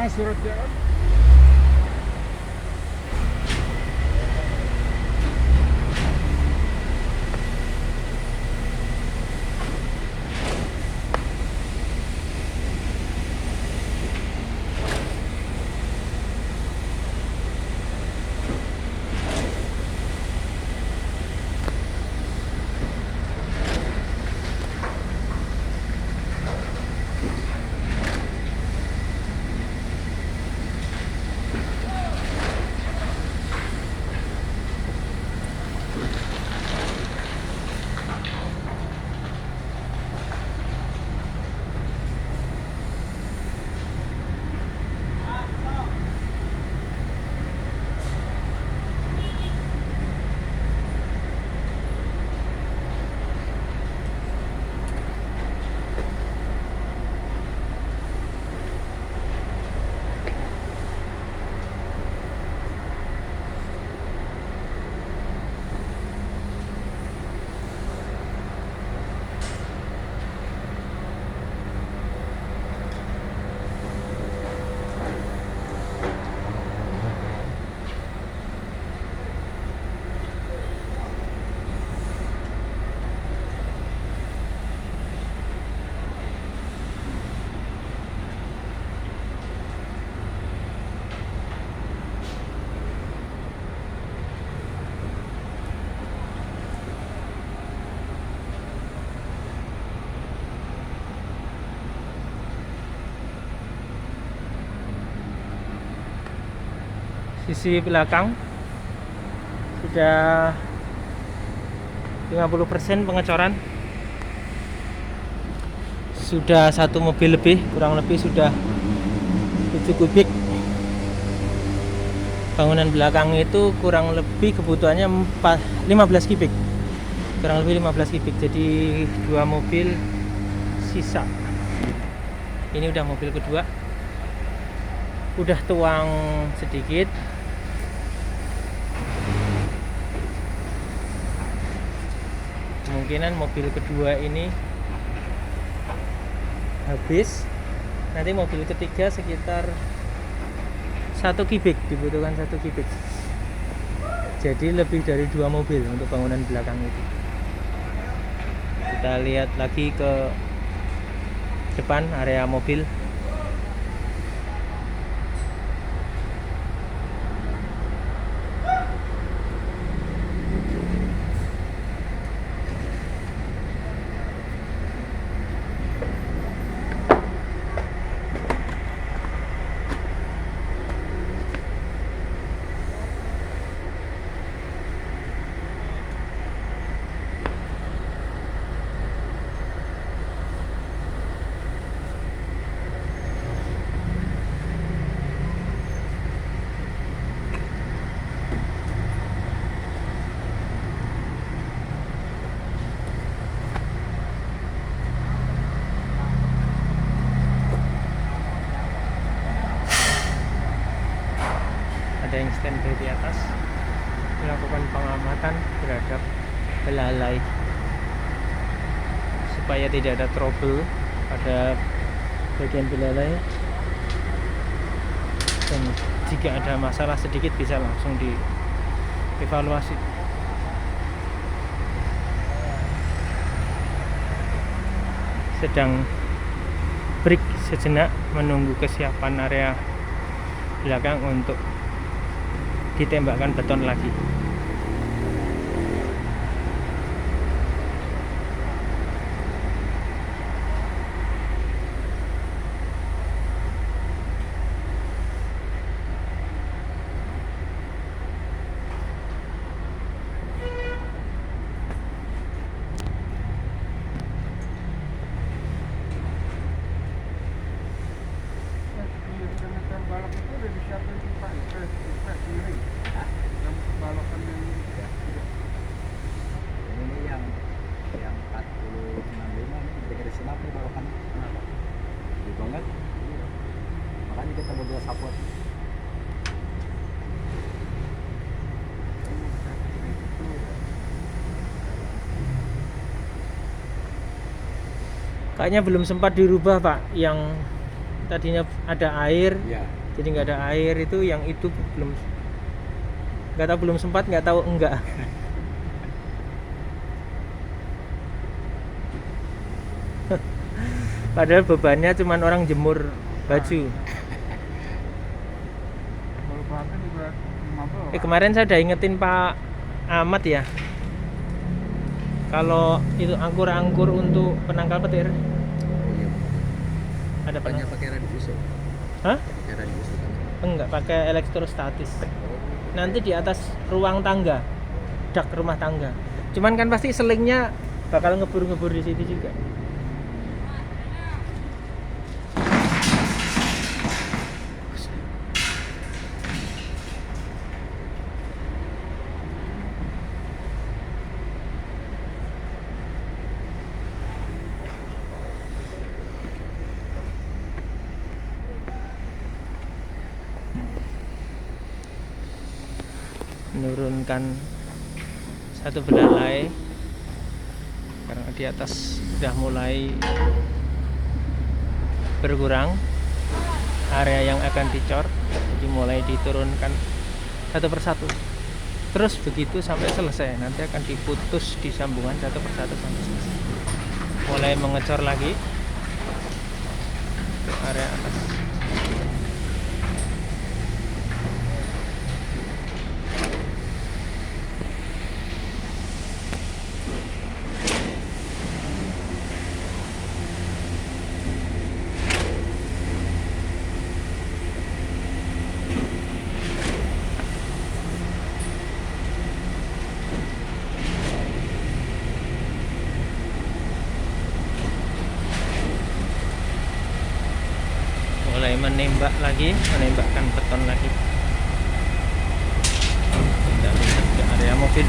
Mas suratnya kan? Sisi belakang sudah 50% pengecoran. Sudah satu mobil lebih, kurang lebih sudah 7 kubik. Bangunan belakang itu kurang lebih kebutuhannya 15 kubik. Kurang lebih 15 kubik. Jadi 2 mobil sisa. Ini udah mobil kedua. Udah tuang sedikit. Kemungkinan mobil kedua ini habis. Nanti mobil ketiga sekitar 1 kubik, dibutuhkan 1 kubik. Jadi lebih dari 2 mobil untuk bangunan belakang itu. Kita lihat lagi ke depan area mobil. Ada yang standby di atas melakukan pengamatan terhadap belalai supaya tidak ada trouble pada bagian belalai, dan jika ada masalah sedikit bisa langsung dievaluasi. Sedang break sejenak menunggu kesiapan area belakang untuk ditembakkan beton lagi. Balok itu udah disiapin pipa sendiri. Yang balokan yang Ini yang 4065 ini dari senap nih balokan. Kenapa? Gede banget. Makanya kita berdua support. Kayaknya belum sempat dirubah, Pak. Yang tadinya ada air, Iya. jadi nggak ada air. Itu yang itu belum, nggak tahu belum sempat, nggak tahu enggak. Padahal bebannya cuman orang jemur baju. Baru perhatian juga 15. Kemarin saya udah ingetin Pak Ahmad ya, kalau itu angkur-angkur untuk penangkal petir Oh iya. ada Banyak penangkal. pakai radius. Hah? Pakai radius kan. Enggak, pakai elektrostatis. Oh. Nanti di atas ruang tangga, dak rumah tangga. Cuman kan pasti selingnya bakal ngebur-ngebur di situ juga. Menurunkan satu belalai karena di atas sudah mulai berkurang area yang akan dicor, jadi mulai diturunkan satu persatu, terus begitu sampai selesai. Nanti akan diputus di sambungan satu persatu sampai selesai. Mulai mengecor lagi ke area atas. Mulai menembak lagi, menembakkan beton lagi. Kita lihat ke area mobil.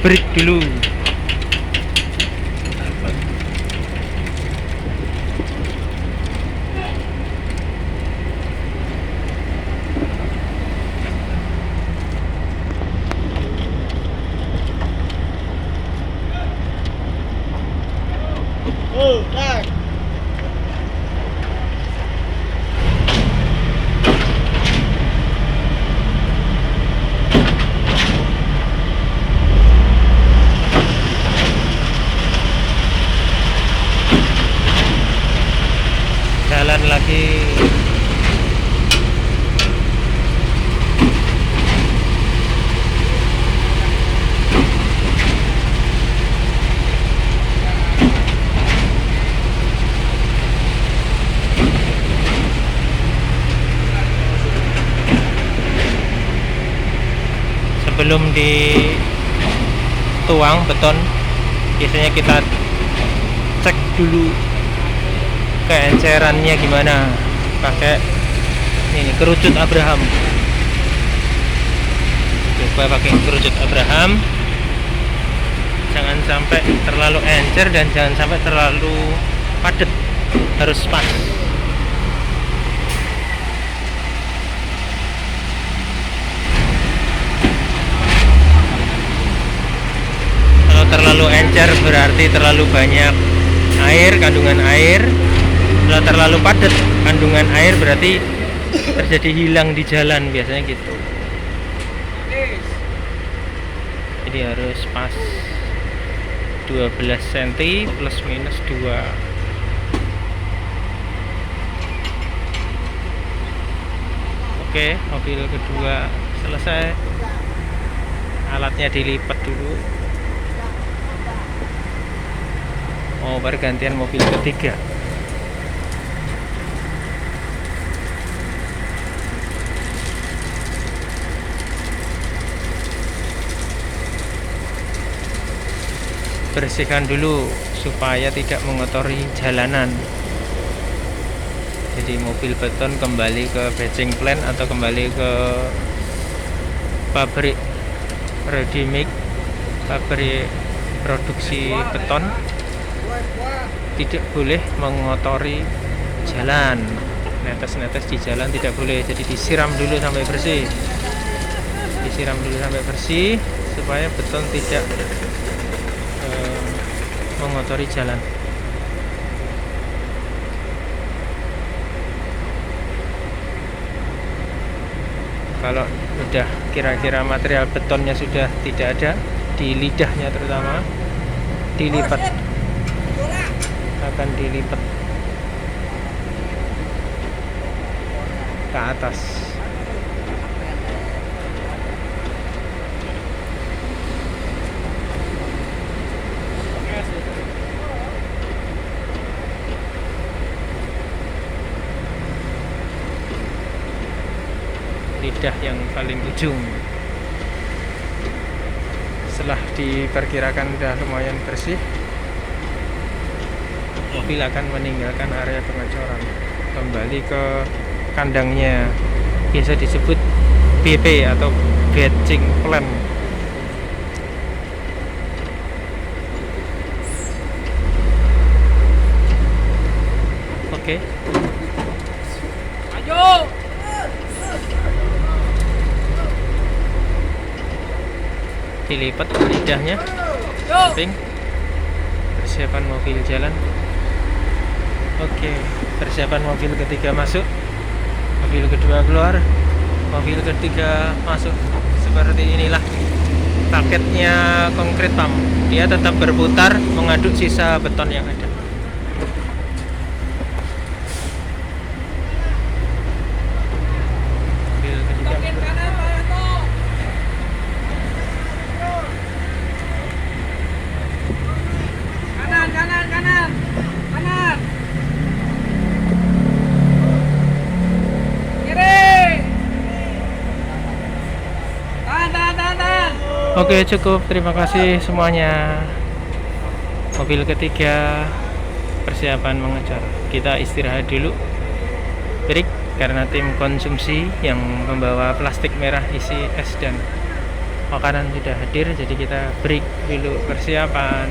break dulu. Jalan lagi. Sebelum dituang beton, biasanya kita cek dulu keencerannya gimana, pakai ini kerucut Abraham. Coba pakai kerucut Abraham, jangan sampai terlalu encer dan jangan sampai terlalu padat, harus pas. Kalau terlalu encer berarti terlalu banyak air, kandungan air. Kalau terlalu padat kandungan air berarti terjadi hilang di jalan, biasanya gitu. Jadi harus pas 12 cm plus minus 2. Oke, mobil kedua selesai. Alatnya dilipat dulu. Oh, pergantian mobil ketiga. Bersihkan dulu supaya tidak mengotori jalanan. Jadi mobil beton kembali ke batching plant atau kembali ke pabrik ready mix, pabrik produksi beton, tidak boleh mengotori jalan. Netes-netes di jalan tidak boleh, jadi disiram dulu sampai bersih. Disiram dulu sampai bersih supaya beton tidak mengotori jalan. Kalau udah kira-kira material betonnya sudah tidak ada di lidahnya, terutama dilipat, akan dilipat ke atas. Lidah yang paling ujung. Setelah diperkirakan sudah lumayan bersih, mobil akan meninggalkan area pengecoran, kembali ke kandangnya, biasa disebut BP atau batching plant. Oke. Maju. Dilipat lidahnya, samping, persiapan mobil jalan. Oke, persiapan mobil ketiga masuk, mobil kedua keluar, mobil ketiga masuk. Seperti inilah paketnya konkret pump. Dia tetap berputar mengaduk sisa beton yang ada. Mobil ketiga Kanan. Kiri. Tahan. Oke, cukup. Terima kasih semuanya. Mobil ketiga persiapan mengejar. Kita istirahat dulu, break, karena tim konsumsi yang membawa plastik merah isi es dan makanan sudah hadir, jadi kita break dulu persiapan.